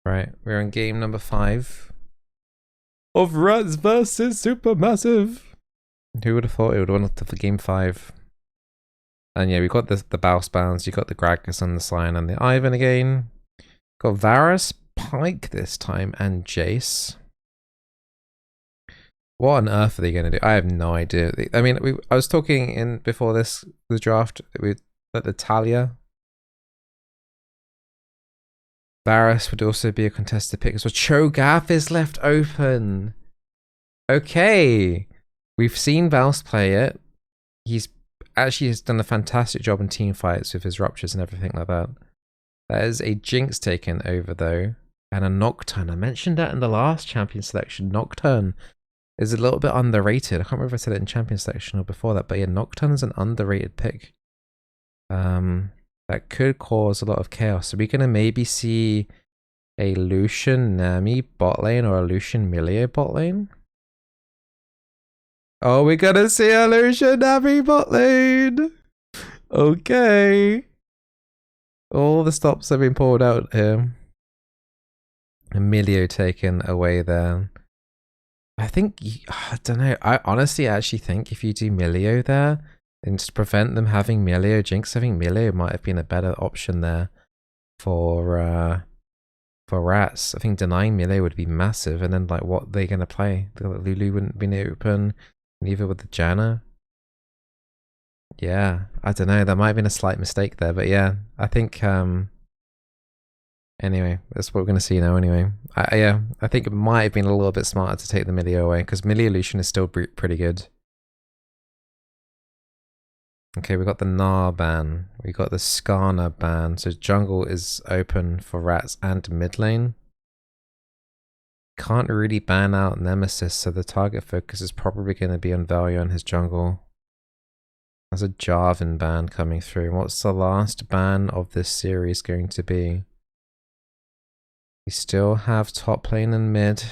Right, we're in game number 5 of Rats versus Supermassive. Who would have thought it would have won for game 5? And yeah, we got the Bouse Bounds, you got the Gragas on the Scion and the Ivan again. Got Varus, Pike this time, and Jace. What on earth are they going to do? I have no idea. I mean, I was talking in before the draft with the Talia. Varus would also be a contested pick as well. Cho'Gath is left open. Okay. We've seen Valve play it. He's actually has done a fantastic job in team fights with his ruptures and everything like that. That is a Jinx taken over though. And a Nocturne. I mentioned that in the last champion selection. Nocturne is a little bit underrated. I can't remember if I said it in champion selection or before that, but yeah, Nocturne is an underrated pick. That could cause a lot of chaos. So we're gonna maybe see a Lucian Nami bot lane or a Lucian Milio bot lane. Oh, we're gonna see a Lucian Nami bot lane. Okay. All the stops have been pulled out here. Milio taken away there. I think, I don't know. I honestly actually think if you do Milio there, and to prevent them having Milio Jinx, I think Milio might have been a better option there for Rats. I think denying Milio would be massive, and then like what are they gonna play? Lulu wouldn't be open, neither would the Janna. Yeah, I don't know. That might have been a slight mistake there, but yeah, I think anyway, that's what we're gonna see now. Anyway, yeah, I think it might have been a little bit smarter to take the Milio away because Milio Lucian is still pretty good. Okay, we got the Gnar ban. We got the Skarner ban. So jungle is open for Rats and mid lane. Can't really ban out Nemesis, so the target focus is probably going to be on Valio and his jungle. There's a Jarvan ban coming through. What's the last ban of this series going to be? We still have top lane and mid.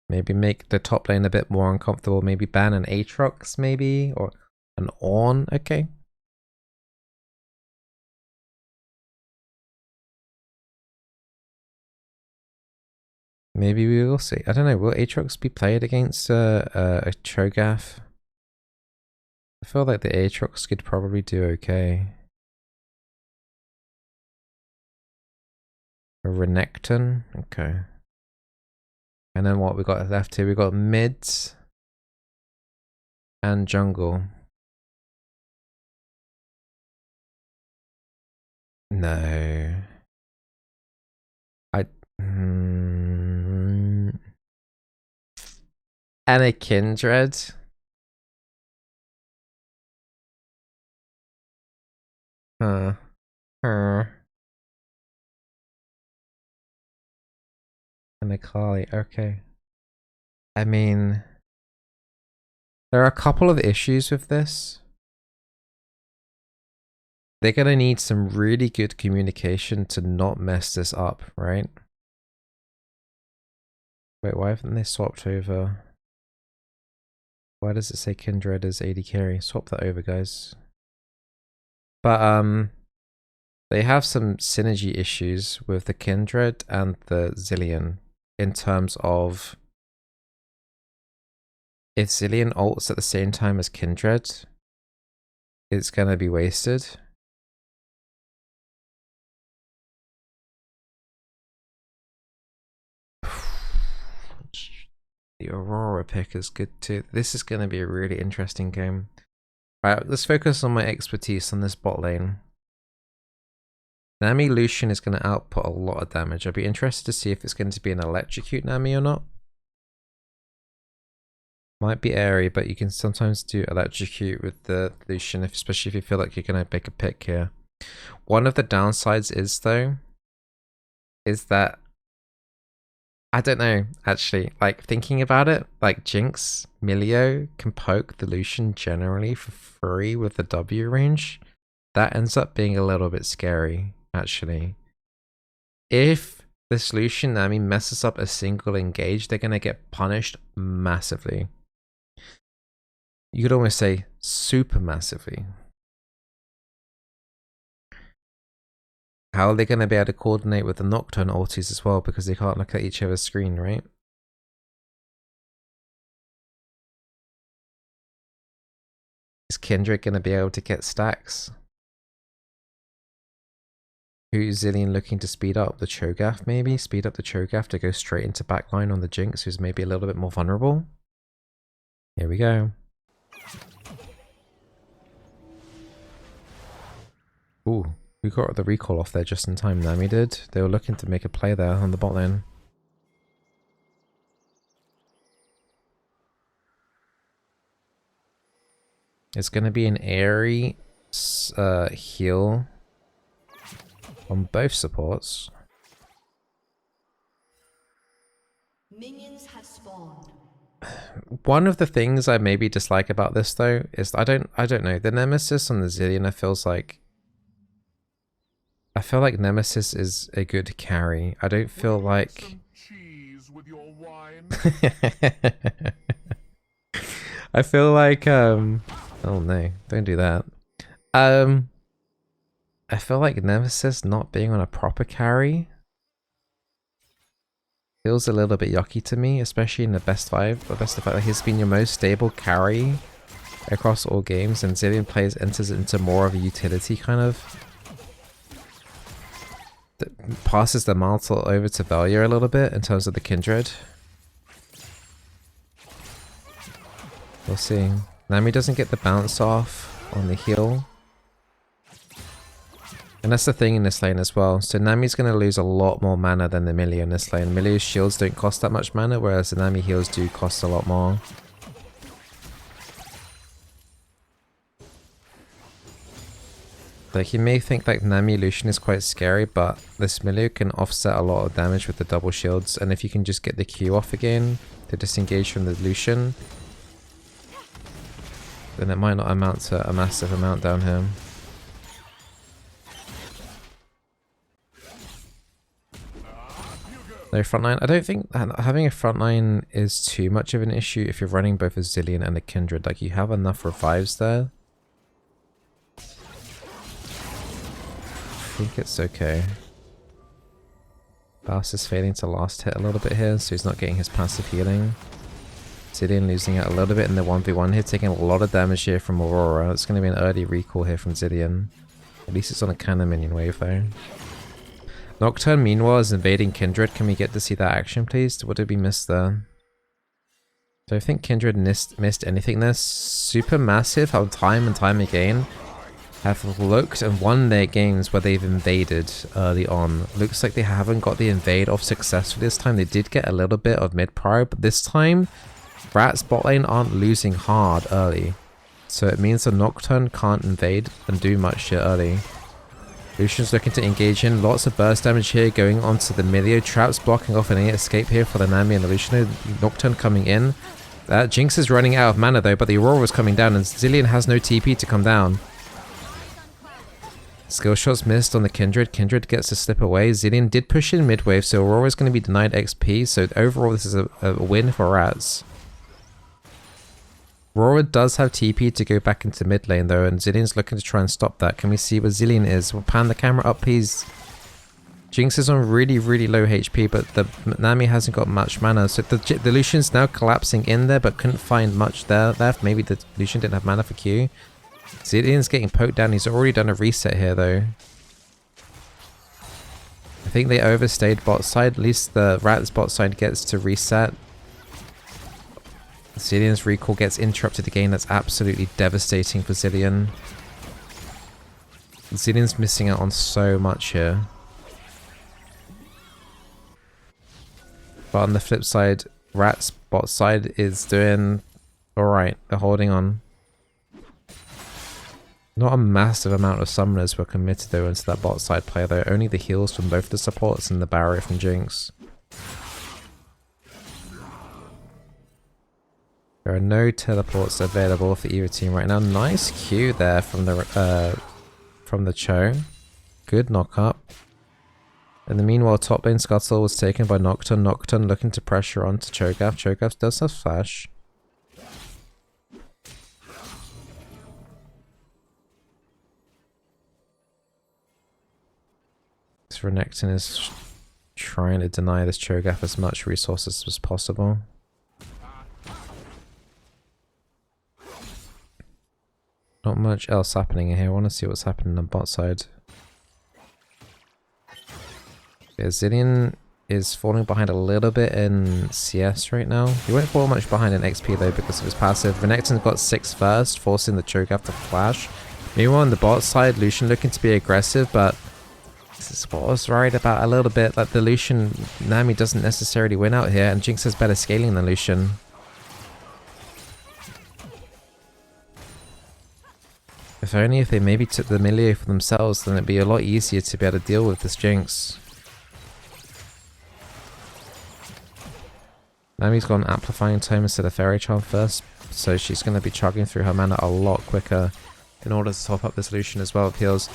Maybe make the top lane a bit more uncomfortable. Maybe ban an Aatrox, maybe? Or an Ornn? Okay. Maybe we will see. I don't know. Will Aatrox be played against a Cho'Gath? I feel like the Aatrox could probably do okay. A Renekton? Okay. And then what we got left here? We got mids and jungle. No. And a Kindred. And a Kali. Okay. I mean, there are a couple of issues with this. They're going to need some really good communication to not mess this up, right? Wait, why haven't they swapped over? Why does it say Kindred is AD carry? Swap that over, guys. But they have some synergy issues with the Kindred and the Zilean in terms of if Zilean ults at the same time as Kindred, it's gonna be wasted. The Aurora pick is good too. This is gonna be a really interesting game. Alright, let's focus on my expertise on this bot lane. Nami Lucian is going to output a lot of damage. I'd be interested to see if it's going to be an electrocute Nami or not. Might be airy, but you can sometimes do electrocute with the Lucian, especially if you feel like you're going to make a pick here. One of the downsides is though, is that I don't know, actually, like thinking about it, like Jinx, Milio can poke the Lucian generally for free with the W range. That ends up being a little bit scary, actually. If this Lucian Nami messes up a single engage, they're going to get punished massively. You could almost say super massively. How are they going to be able to coordinate with the Nocturne ultis as well, because they can't look at each other's screen, right? Is Kindred going to be able to get stacks? Who's Zilean looking to speed up? The Cho'Gath maybe? Speed up the Cho'Gath to go straight into backline on the Jinx, who's maybe a little bit more vulnerable? Here we go. Ooh, we got the recall off there just in time, Nami did. They were looking to make a play there on the bot lane. It's going to be an airy heal on both supports. Minions have spawned. One of the things I maybe dislike about this though is I don't know, the Nemesis on the Zilean I feel like Nemesis is a good carry. I don't feel like I feel like oh no, don't do that. I feel like Nemesis not being on a proper carry feels a little bit yucky to me, especially in the best five. The best of five, he's been your most stable carry across all games, and Zilean plays enters into more of a utility kind of. That passes the mantle over to Velia a little bit in terms of the Kindred. We'll see. Nami doesn't get the bounce off on the heal. And that's the thing in this lane as well. So Nami's going to lose a lot more mana than the Millie in this lane. Millie's shields don't cost that much mana, whereas the Nami heals do cost a lot more. Like, you may think like Nami Lucian is quite scary, but this Millie can offset a lot of damage with the double shields. And if you can just get the Q off again to disengage from the Lucian, then it might not amount to a massive amount down here. No frontline. I don't think having a frontline is too much of an issue if you're running both a Zilean and a Kindred. Like, you have enough revives there. I think it's okay. Bass is failing to last hit a little bit here, so he's not getting his passive healing. Zilean losing out a little bit in the 1v1 here, taking a lot of damage here from Aurora. It's going to be an early recall here from Zilean. At least it's on a cannon minion wave though. Nocturne meanwhile is invading Kindred. Can we get to see that action please? What did we miss there? Do I think Kindred missed anything there? Super massive how time and time again have looked and won their games where they've invaded early on. Looks like they haven't got the invade off successfully this time. They did get a little bit of mid prio, but this time Rat's bot lane aren't losing hard early. So it means the Nocturne can't invade and do much shit early. Lucian's looking to engage in. Lots of burst damage here going onto the Milio. Traps blocking off any escape here for the Nami and the Lucian. Nocturne coming in. Jinx is running out of mana though, but the Aurora was coming down and Zilean has no TP to come down. Skill shots missed on the Kindred. Kindred gets to slip away. Zilean did push in mid wave, so Aurora's going to be denied XP. So overall this is a win for Rats. Aurora does have TP to go back into mid lane though, and Zilean's looking to try and stop that. Can we see where Zilean is? We'll pan the camera up please. Jinx is on really low HP, but the Nami hasn't got much mana. So the Lucian's now collapsing in there, but couldn't find much there left. Maybe the Lucian didn't have mana for Q. Zilean's getting poked down. He's already done a reset here though. I think they overstayed bot side. At least the Rat's bot side gets to reset. Zilean's recall gets interrupted again. That's absolutely devastating for Zilean. Zilean's missing out on so much here. But on the flip side, Rat's bot side is doing alright. They're holding on. Not a massive amount of summoners were committed though into that bot side play though. Only the heals from both the supports and the barrier from Jinx. There are no teleports available for either team right now. Nice Q there from the Cho. Good knock up. In the meanwhile, top lane Scuttle was taken by Nocturne. Nocturne looking to pressure onto Cho'Gath. Cho'Gath does have flash. Renekton is trying to deny this Cho'Gath as much resources as possible. Not much else happening here. I want to see what's happening on bot side. Yeah, Zilean is falling behind a little bit in CS right now. He won't fall much behind in XP though because of his passive. Renekton's got 6 first, forcing the Cho'Gath to flash. Meanwhile on the bot side, Lucian looking to be aggressive, but this is what I was worried about a little bit. Like the Lucian Nami doesn't necessarily win out here, and Jinx has better scaling than Lucian. If only if they maybe took the melee for themselves, then it'd be a lot easier to be able to deal with this Jinx. Nami's got an amplifying time instead of Fairy Charm first, so she's going to be chugging through her mana a lot quicker in order to top up this Lucian as well. It feels.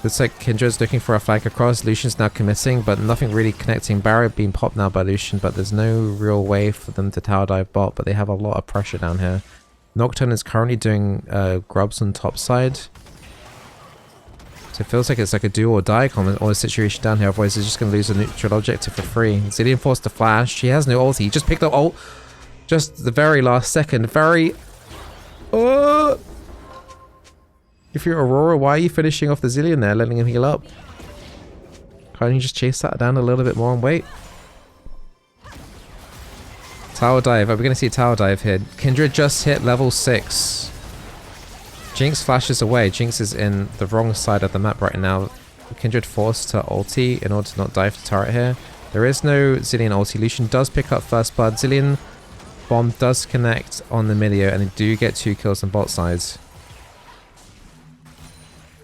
Looks like Kindra's looking for a flank across. Lucian's now committing, but nothing really connecting. Barrier being popped now by Lucian, but there's no real way for them to tower dive bot, but they have a lot of pressure down here. Nocturne is currently doing grubs on top side. So it feels like it's like a do or die comment or a situation down here, otherwise they're just going to lose a neutral objective for free. Zilean forced to flash. She has no ulti. He just picked up ult just the very last second. Very... If you're Aurora, why are you finishing off the Zilean there, letting him heal up? Can't you just chase that down a little bit more and wait? Tower dive. Are we going to see a tower dive here? Kindred just hit level 6. Jinx flashes away. Jinx is in the wrong side of the map right now. Kindred forced to ulti in order to not dive to turret here. There is no Zilean ulti. Lucian does pick up first blood. Zilean bomb does connect on the Milio, and they do get 2 kills on bot sides.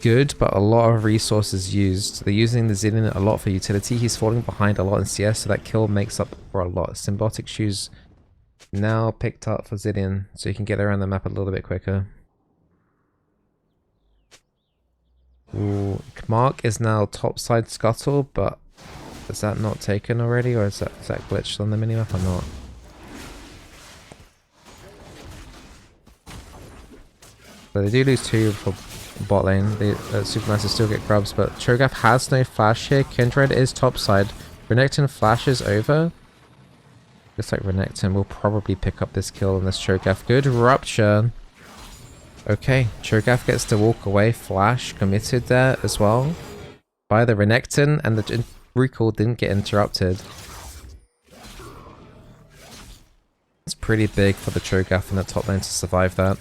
Good, but a lot of resources used. They're using the Zilean a lot for utility. He's falling behind a lot in CS, so that kill makes up for a lot. Symbiotic shoes now picked up for Zilean, so you can get around the map a little bit quicker. Ooh, Mark is now topside scuttle, but is that not taken already, or is that glitched on the minimap or not? So they do lose 2 for bot lane. The Supermassive still get grubs, but Cho'Gath has no flash here. Kindred is topside. Renekton flashes over. Looks like Renekton will probably pick up this kill on this Cho'Gath. Good rupture. Okay, Cho'Gath gets to walk away. Flash committed there as well by the Renekton, and the recall didn't get interrupted. It's pretty big for the Cho'Gath in the top lane to survive that.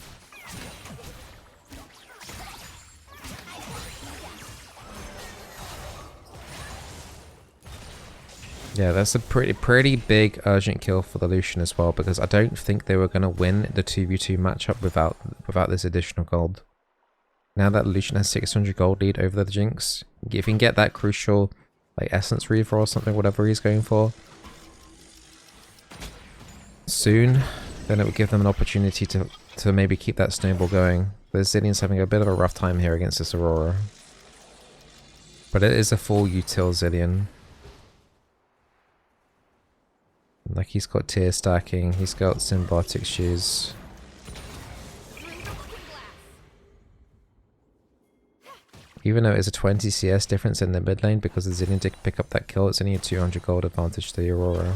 Yeah, that's a pretty big urgent kill for the Lucian as well, because I don't think they were going to win the 2v2 matchup without this additional gold. Now that Lucian has 600 gold lead over the Jinx, if he can get that crucial like Essence Reaver or something, whatever he's going for, soon, then it would give them an opportunity to maybe keep that snowball going. But Zilean's having a bit of a rough time here against this Aurora. But it is a full util Zilean. Like, he's got tier stacking, he's got symbiotic shoes. Even though it's a 20 CS difference in the mid lane, because the Zilean did pick up that kill, it's only a 200 gold advantage to the Aurora.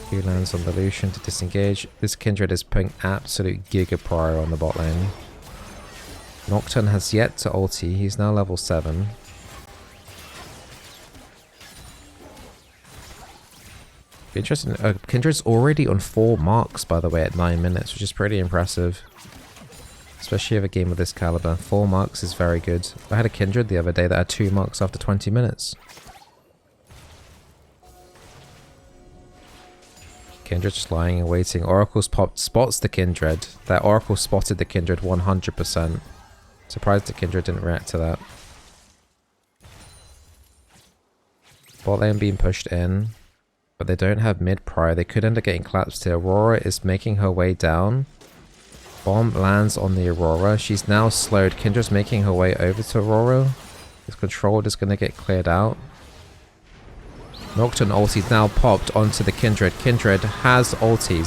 He lands on the Lucian to disengage. This Kindred is putting absolute giga prior on the bot lane. Nocturne has yet to ulti, he's now level 7. Interesting. Kindred's already on 4 marks, by the way, at 9 minutes, which is pretty impressive. Especially of a game of this caliber. 4 marks is very good. I had a Kindred the other day that had 2 marks after 20 minutes. Kindred just lying and waiting. Oracle's popped, spots the Kindred. That Oracle spotted the Kindred 100%. Surprised the Kindred didn't react to that. Bot lane being pushed in. But they don't have mid prior. They could end up getting collapsed here. Aurora is making her way down. Bomb lands on the Aurora. She's now slowed. Kindred's making her way over to Aurora. This control is going to get cleared out. Nocturne ulti now popped onto the Kindred. Kindred has ulti.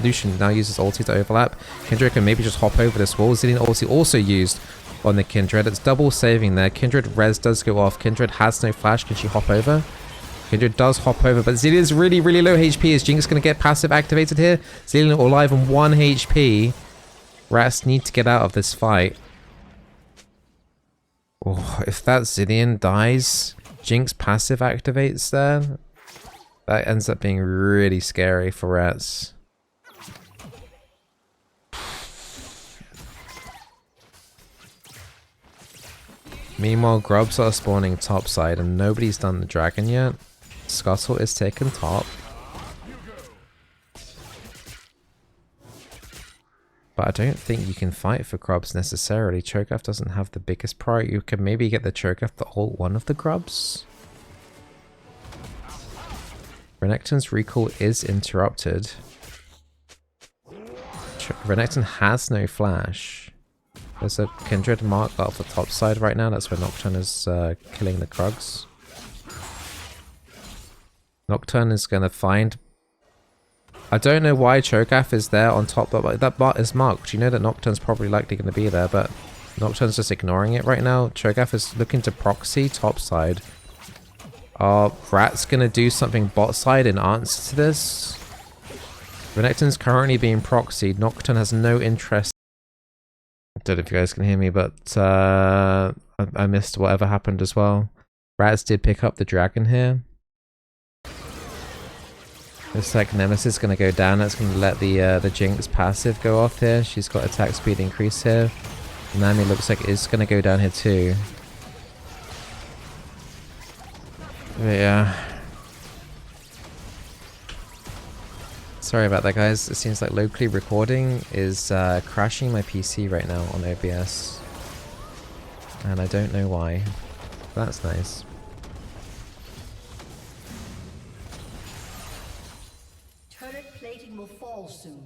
Lucian now uses ulti to overlap. Kindred can maybe just hop over this wall. Zilean ulti also used. on the Kindred. It's double saving there. Kindred res does go off. Kindred has no flash. Can she hop over? Kindred does hop over, but Zillion's really, really low HP. Is Jinx going to get passive activated here? Zillion alive on 1 HP. Rats need to get out of this fight. Oh, if that Zillion dies, Jinx passive activates there. That ends up being really scary for Rats. Meanwhile, grubs are spawning topside and nobody's done the dragon yet. Scuttle is taken top. But I don't think you can fight for grubs necessarily. Cho'Gath doesn't have the biggest priority. You can maybe get the Cho'Gath to ult one of the grubs. Renekton's recall is interrupted. Renekton has no flash. There's a Kindred mark off the top side right now. That's where Nocturne is killing the Krugs. Nocturne is going to find... I don't know why Cho'Gath is there on top, but that bot is marked. You know that Nocturne's probably likely going to be there, but Nocturne's just ignoring it right now. Cho'Gath is looking to proxy top side. Are Rats going to do something bot side in answer to this? Renekton's currently being proxied. Nocturne has no interest. I don't know if you guys can hear me, but I missed whatever happened as well. Rats did pick up the dragon here. Looks like Nemesis is going to go down. That's going to let the Jinx passive go off here. She's got attack speed increase here. Nami looks like is going to go down here too. But yeah. Sorry about that, guys. It seems like locally recording is crashing my PC right now on OBS. And I don't know why. That's nice. Turret plating will fall soon.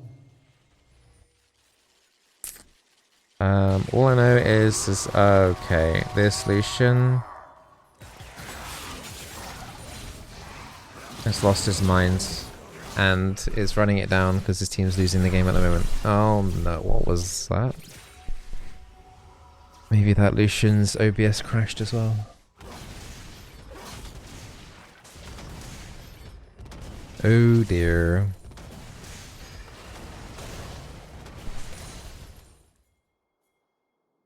All I know is okay, this Lucian has lost his mind and is running it down because his team's losing the game at the moment. Oh no, what was that? Maybe that Lucian's OBS crashed as well. Oh dear.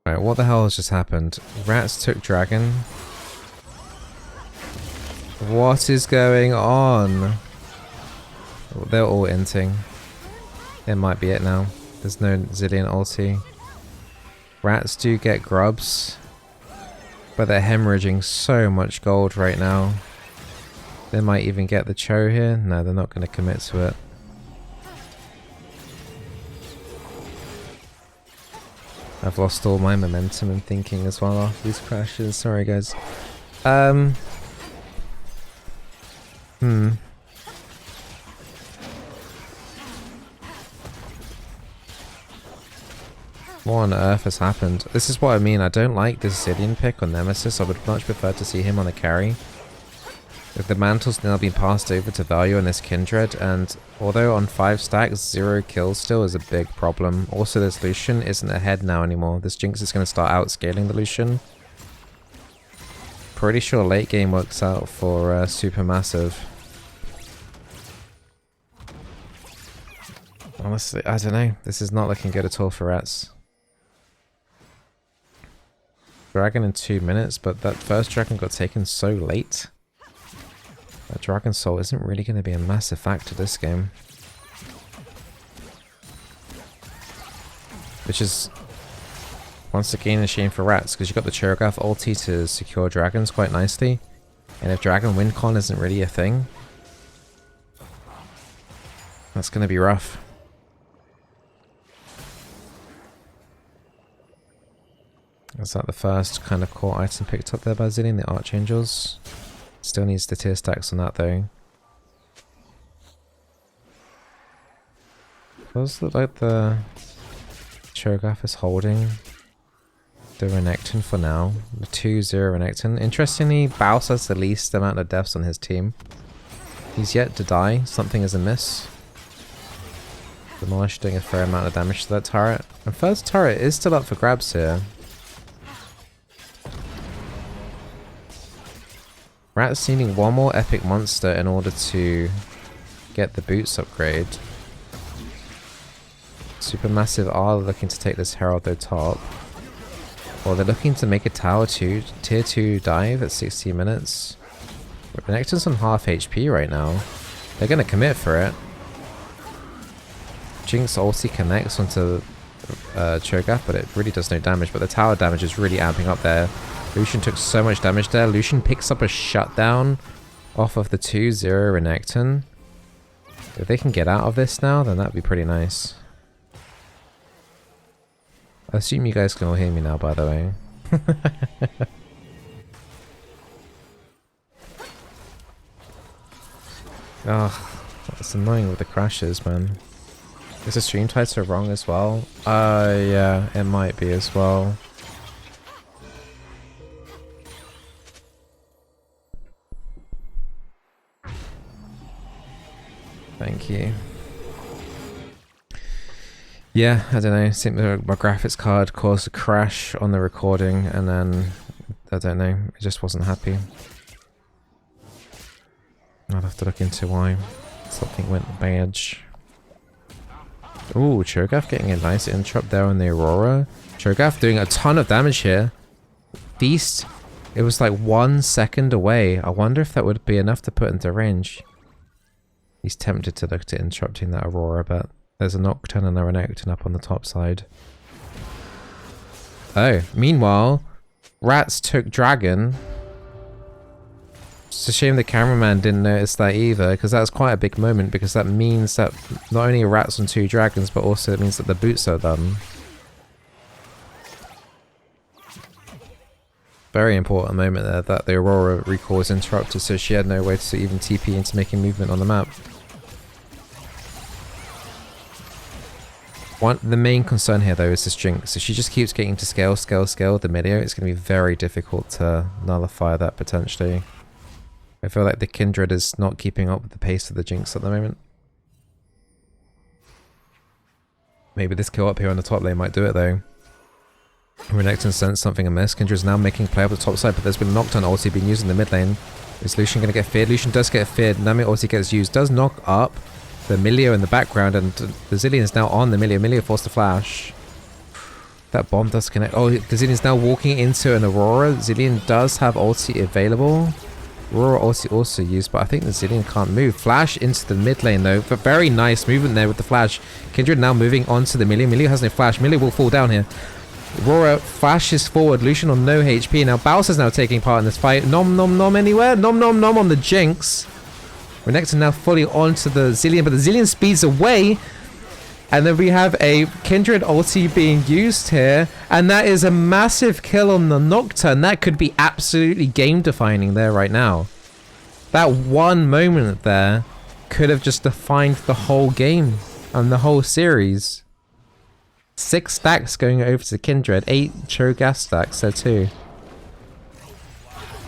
Alright, what the hell has just happened? Rats took dragon. What is going on? They're all inting. It might be it now. There's no Zillion ulti. Rats do get grubs, but they're hemorrhaging so much gold right now. They might even get the Cho here. No, they're not going to commit to it. I've lost all my momentum and thinking as well after these crashes. Sorry, guys. What on earth has happened? This is what I mean. I don't like this Zillion pick on Nemesis. I would much prefer to see him on the carry. If the mantle's now been passed over to value on this Kindred, and although on 5 stacks, 0 kills still is a big problem. Also, this Lucian isn't ahead now anymore. This Jinx is going to start outscaling the Lucian. Pretty sure late game works out for Supermassive. Honestly, I don't know. This is not looking good at all for Rats. Dragon in 2 minutes, but that first dragon got taken so late. That Dragon Soul isn't really going to be a massive factor this game. Which is, once again, a shame for Rats, because you've got the Cho'Gath ulti to secure dragons quite nicely. And if Dragon win con isn't really a thing, that's going to be rough. Is that the first kind of core item picked up there by Zillion, the Archangels? Still needs the tier stacks on that though. Does look like the Cho'Gath is holding the Renekton for now. The 2-0 Renekton. Interestingly, Baus has the least amount of deaths on his team. He's yet to die. Something is amiss. Demolish doing a fair amount of damage to that turret. And first turret is still up for grabs here. Rat's needing one more epic monster in order to get the boots upgrade. Supermassive are looking to take this Herald though top. Well, they're looking to make a tower 2, tier 2 dive at 60 minutes. Renekton's on half HP right now. They're going to commit for it. Jinx ulti connects onto Cho'Gath, but it really does no damage. But the tower damage is really amping up there. Lucian took so much damage there. Lucian picks up a shutdown off of the 2-0 Renekton. If they can get out of this now, then that'd be pretty nice. I assume you guys can all hear me now, by the way. Oh, that's annoying with the crashes, man. Is the stream title wrong as well? Yeah, it might be as well. Thank you. Yeah, I don't know. I think my graphics card caused a crash on the recording, and then I don't know. It just wasn't happy. I'll have to look into why something went bad. Ooh, Cho'Gath getting a nice interrupt there on the Aurora. Cho'Gath doing a ton of damage here. Feast, it was like 1 second away. I wonder if that would be enough to put into range. He's tempted to look at interrupting that Aurora, but there's a Nocturne and a Renekton up on the top side. Oh, meanwhile, Rats took Dragon. It's a shame the cameraman didn't notice that either, because that's quite a big moment, because that means that not only are Rats on 2 dragons, but also it means that the boots are done. Very important moment there, that the Aurora recall was interrupted, so she had no way to even TP into making movement on the map. The main concern here though is this Jinx. If she just keeps getting to scale the Milio, it's going to be very difficult to nullify that potentially. I feel like the Kindred is not keeping up with the pace of the Jinx at the moment. Maybe this kill up here on the top lane might do it though. Renekton sensed something amiss. Kindred's now making play up the top side, but there's been a Nocturne ulti being used in the mid lane. Is Lucian going to get feared? Lucian does get feared. Nami ulti gets used. Does knock up the Milio in the background, and the Zillion's now on the Milio. Milio forced to flash. That bomb does connect. Oh, the Zillion's now walking into an Aurora. Zillion does have ulti available. Aurora ulti also used, but I think the Zillion can't move. Flash into the mid lane though. But very nice movement there with the flash. Kindred now moving onto the Milio. Milio has no flash. Milio will fall down here. Aurora flashes forward. Lucian on no HP. Now Bowser's now taking part in this fight. Nom nom nom anywhere. Nom nom nom on the Jinx. Renekton now fully onto the Zillion, but the Zillion speeds away. And then we have a Kindred ulti being used here. And that is a massive kill on the Nocturne. That could be absolutely game defining there right now. That one moment there could have just defined the whole game and the whole series. 6 stacks going over to Kindred. 8 Cho'Gath stacks there too.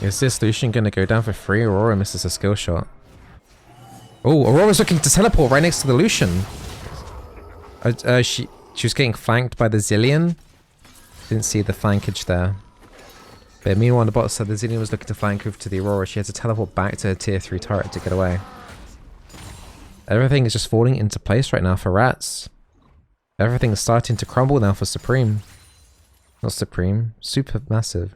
Is this Lucian going to go down for free? Aurora misses a skill shot. Oh, Aurora's looking to teleport right next to the Lucian. She was getting flanked by the Zillion. Didn't see the flankage there. But meanwhile on the bot side, the Zillion was looking to flank over to the Aurora. She had to teleport back to her tier 3 turret to get away. Everything is just falling into place right now for Rats. Everything is starting to crumble now for Supreme. Not Supreme, Super Massive.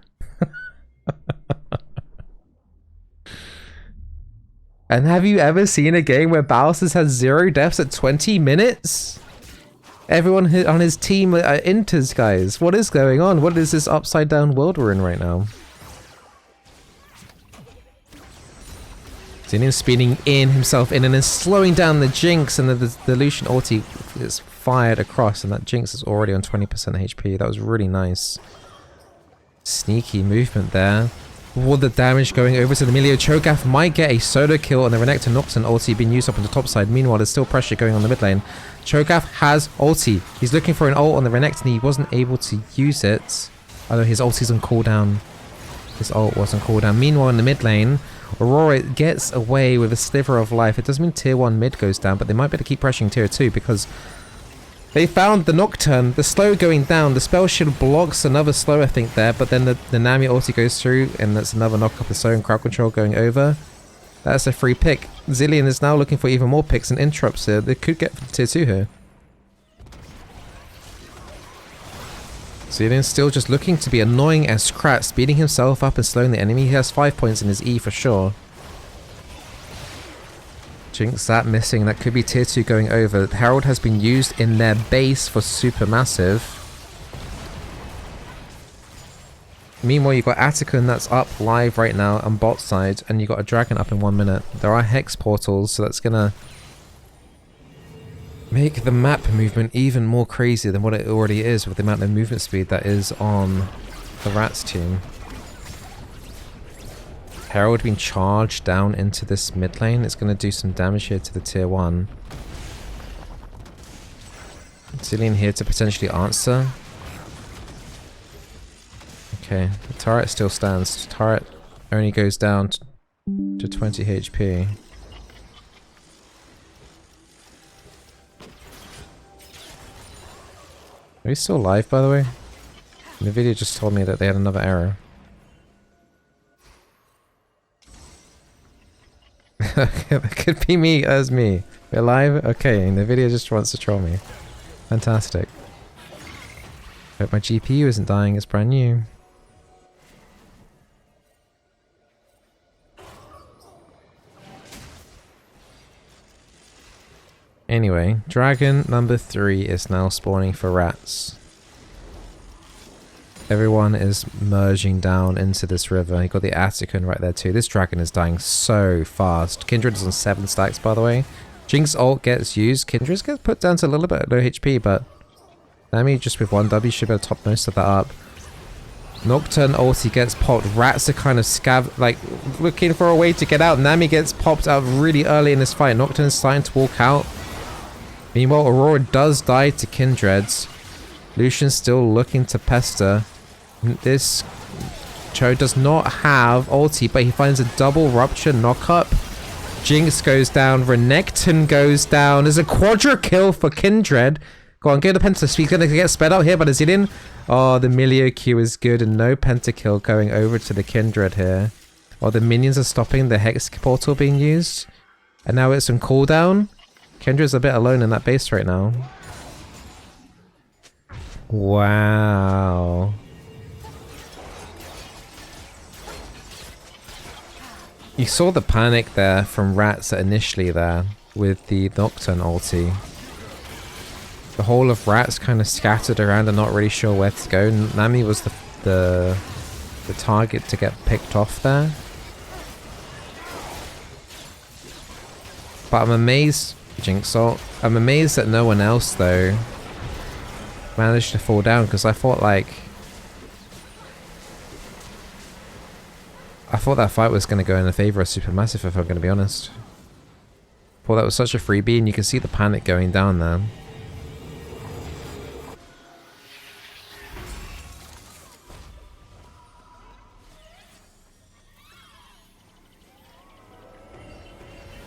And have you ever seen a game where Bowser's has 0 deaths at 20 minutes? Everyone on his team enters, guys. What is going on? What is this upside down world we're in right now? Zillion speeding in himself in and then slowing down the Jinx, and the Lucian ulti is fired across, and that Jinx is already on 20% HP. That was really nice. Sneaky movement there. All the damage going over to the Milio. Cho'Gath might get a solo kill on the Renekton Nocturne ulti being used up on the top side. Meanwhile, there's still pressure going on the mid lane. Cho'Gath has ulti. He's looking for an ult on the Renekton. He wasn't able to use it. Although his ulti's on cooldown. His ult was on cooldown. Meanwhile, in the mid lane, Aurora gets away with a sliver of life. It does mean tier 1 mid goes down, but they might be able to keep pressuring tier 2 because They found the Nocturne, the slow going down. The spell shield blocks another slow, I think, there. But then the Nami ulti goes through, and that's another knock off the slow and crowd control going over. That's a free pick. Zilean is now looking for even more picks and interrupts here. They could get tier 2 here. Zilean's still just looking to be annoying as crap, speeding himself up and slowing the enemy. He has 5 points in his E for sure. Jinx, that missing. That could be tier 2 going over. The Herald has been used in their base for Supermassive. Meanwhile, you've got Atticon that's up live right now on bot side, and you've got a dragon up in 1 minute. There are hex portals, so that's gonna make the map movement even more crazy than what it already is with the amount of movement speed that is on the Rats team. Herald being charged down into this mid lane. It's going to do some damage here to the tier 1. Zilean here to potentially answer. Okay, the turret still stands. The turret only goes down to 20 HP. Are we still live, by the way? The video just told me that they had another error. That could be me as me. We're live? Okay, and the video just wants to troll me. Fantastic. Hope my GPU isn't dying, it's brand new. Anyway, dragon number 3 is now spawning for Rats. Everyone is merging down into this river. You got the Atticon right there too. This dragon is dying so fast. Kindred is on 7 stacks, by the way. Jinx ult gets used. Kindred gets put down to a little bit low HP, but Nami just with 1 W should be able to top most of that up. Nocturne ulti gets popped. Rats are kind of looking for a way to get out. Nami gets popped out really early in this fight. Nocturne is starting to walk out. Meanwhile, Aurora does die to Kindred's. Lucian's still looking to pester. This Cho does not have ulti, but he finds a double rupture knock-up. Jinx goes down. Renekton goes down. There's a quadra kill for Kindred. Go on, get the penta. He's going to get sped up here by the Zilean. Oh, the Milio Q is good and no pentakill going over to the Kindred here. Oh, the minions are stopping the Hex portal being used. And now it's on cooldown. Kindred's a bit alone in that base right now. Wow. You saw the panic there from Rats initially there with the Nocturne ulti. The whole of Rats kind of scattered around and not really sure where to go. Nami was the target to get picked off there. But I'm amazed, Jinx ult. I'm amazed that no one else though managed to fall down, because I thought that fight was going to go in the favor of Supermassive, if I'm going to be honest. I thought that was such a freebie, and you can see the panic going down there.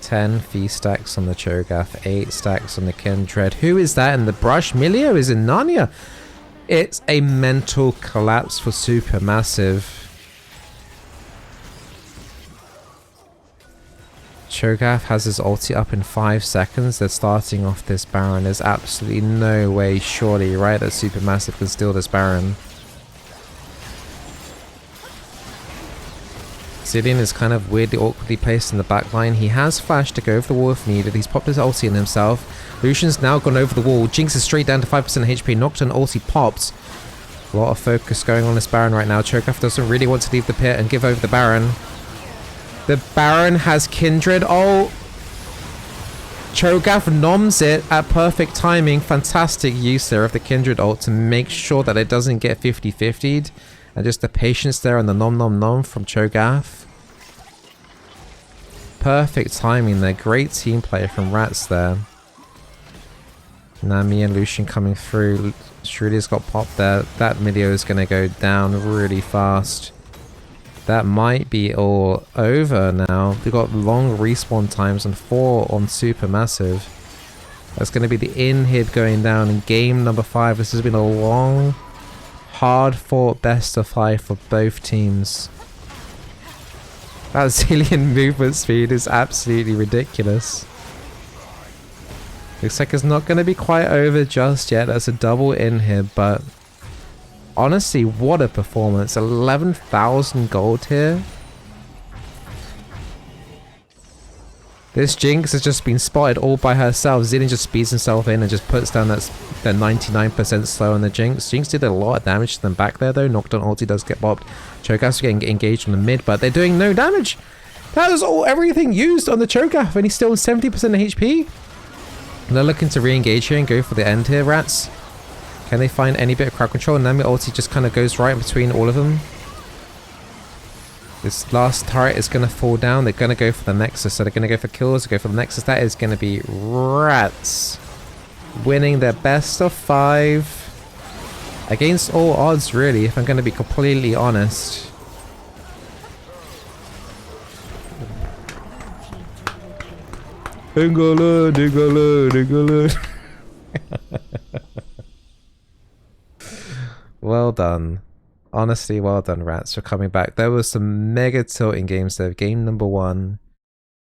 Ten fee stacks on the Cho'Gath, 8 stacks on the Kindred. Who is that in the brush? Milio is in Narnia. It's a mental collapse for Supermassive. Cho'Gath has his ulti up in 5 seconds. They're starting off this Baron. There's absolutely no way, surely, right, that Supermassive can steal this Baron. Zilean is kind of weirdly awkwardly placed in the back line. He has flash to go over the wall if needed. He's popped his ulti in himself. Lucian's now gone over the wall. Jinx is straight down to 5% HP. Nocturne ulti popped. A lot of focus going on this Baron right now. Cho'Gath doesn't really want to leave the pit and give over the Baron. The Baron has Kindred. Oh! Cho'Gath noms it at perfect timing. Fantastic use there of the Kindred ult to make sure that it doesn't get 50-50'd. And just the patience there and the nom nom nom from Cho'Gath. Perfect timing there. Great team play from Rats there. Nami and Lucian coming through. Shrudi's got popped there. That Milio is going to go down really fast. That might be all over now. We've got long respawn times and 4 on Supermassive. That's going to be the inhib going down in game number 5. This has been a long, hard-fought best of 5 for both teams. That Zillion movement speed is absolutely ridiculous. Looks like it's not going to be quite over just yet. That's a double inhib, but honestly, what a performance. 11,000 gold here. This Jinx has just been spotted all by herself. Zillion just speeds himself in and just puts down that 99% slow on the Jinx. Jinx did a lot of damage to them back there though. Knockdown ulti does get bopped. Cho'Gath's getting engaged on the mid, but they're doing no damage. That was everything used on the Cho'Gath when he's still 70% HP. And they're looking to re-engage here and go for the end here, Rats. Can they find any bit of crowd control? Nami ulti just kind of goes right in between all of them. This last turret is going to fall down. They're going to go for the Nexus. So they're going to go for kills, go for the Nexus. That is going to be Rats winning their best of 5. Against all odds, really, if I'm going to be completely honest. Well done. Honestly, well done, Rats, for coming back. There was some mega tilting games there. Game number 1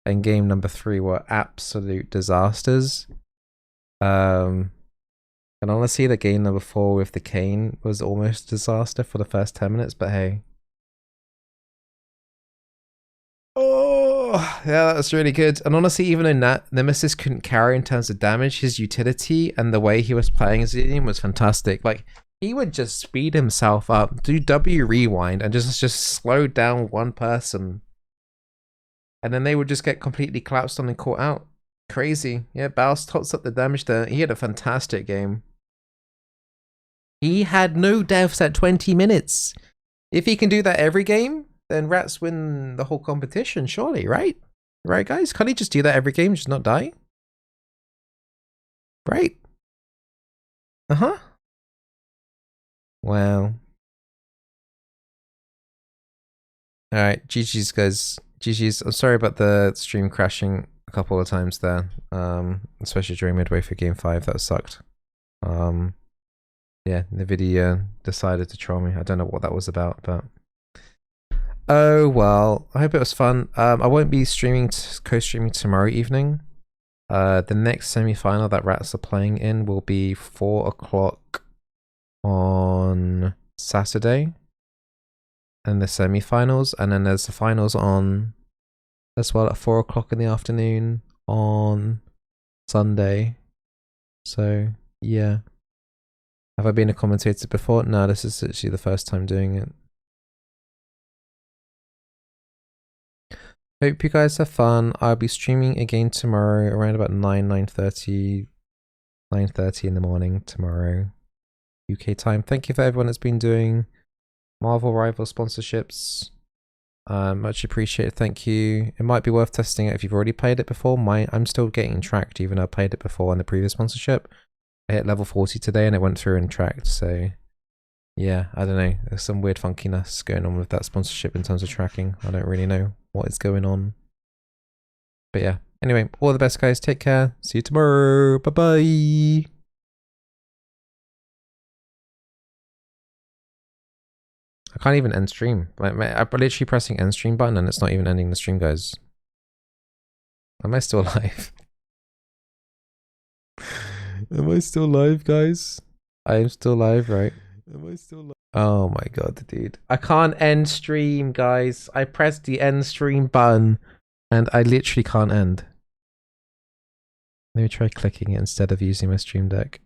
and game number 3 were absolute disasters. And honestly, the game number 4 with the Kayn was almost a disaster for the first 10 minutes, but hey. Oh, yeah, that was really good. And honestly, even though Nemesis couldn't carry in terms of damage, his utility and the way he was playing Zillion was fantastic. Like, he would just speed himself up, do W rewind, and just slow down one person. And then they would just get completely collapsed on and caught out. Crazy. Yeah, Baus tots up the damage there. He had a fantastic game. He had no deaths at 20 minutes. If he can do that every game, then Rats win the whole competition, surely, right? Right, guys? Can't he just do that every game, just not die? Right? Uh-huh. Wow. Alright, GG's guys. GG's. I'm sorry about the stream crashing a couple of times there. Especially during midway for game 5, that sucked. Yeah, Nvidia decided to troll me. I don't know what that was about, but oh well. I hope it was fun. I won't be streaming, co-streaming tomorrow evening. The next semi-final that Rats are playing in will be 4 o'clock on Saturday, and the semi-finals, and then there's the finals on as well at 4 o'clock in the afternoon on Sunday. So yeah, have I been a commentator before? No, this is actually the first time doing it. Hope you guys have fun. I'll be streaming again tomorrow around about 9:30 in the morning tomorrow UK time. Thank you for everyone that's been doing Marvel Rival sponsorships. Much appreciated. Thank you. It might be worth testing it if you've already played it before. I'm still getting tracked even though I played it before on the previous sponsorship. I hit level 40 today and it went through and tracked. So yeah, I don't know. There's some weird funkiness going on with that sponsorship in terms of tracking. I don't really know what is going on. But yeah. Anyway, all the best guys. Take care. See you tomorrow. Bye bye. I can't even end stream. Like, I'm literally pressing end stream button and it's not even ending the stream, guys. Am I still live? Am I still live, guys? I am still live, right? Am I still live? Oh my god, dude. I can't end stream, guys. I pressed the end stream button and I literally can't end. Let me try clicking it instead of using my stream deck.